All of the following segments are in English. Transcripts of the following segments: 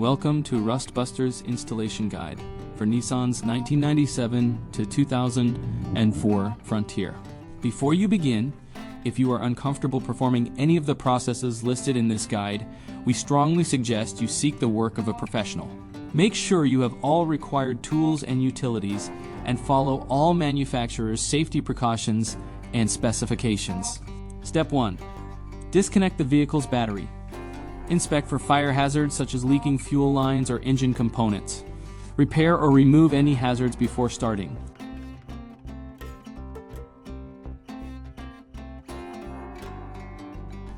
Welcome to Rust Buster's installation guide for Nissan's 1997 to 2004 Frontier. Before you begin, if you are uncomfortable performing any of the processes listed in this guide, we strongly suggest you seek the work of a professional. Make sure you have all required tools and utilities and follow all manufacturers' safety precautions and specifications. Step 1. Disconnect the vehicle's battery. Inspect for fire hazards such as leaking fuel lines or engine components. Repair or remove any hazards before starting.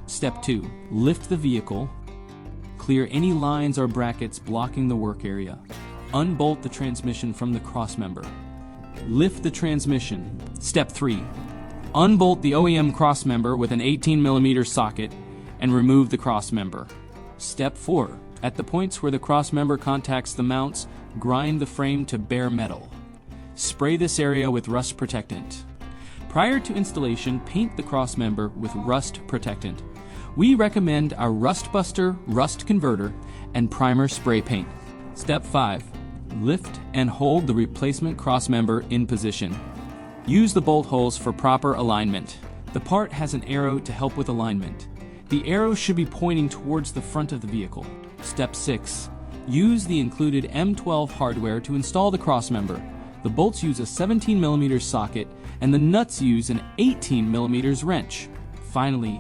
Step 2. Lift the vehicle. Clear any lines or brackets blocking the work area. Unbolt the transmission from the crossmember. Lift the transmission. Step 3. Unbolt the OEM crossmember with an 18mm socket and remove the crossmember. Step 4. At the points where the crossmember contacts the mounts, grind the frame to bare metal. Spray this area with rust protectant. Prior to installation, paint the crossmember with rust protectant. We recommend our Rust Buster Rust Converter and Primer Spray Paint. Step 5. Lift and hold the replacement crossmember in position. Use the bolt holes for proper alignment. The part has an arrow to help with alignment. The arrow should be pointing towards the front of the vehicle. Step 6. Use the included M12 hardware to install the crossmember. The bolts use a 17mm socket and the nuts use an 18mm wrench. Finally,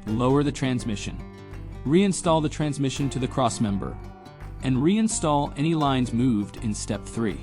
lower the transmission. Reinstall the transmission to the crossmember and reinstall any lines moved in Step 3.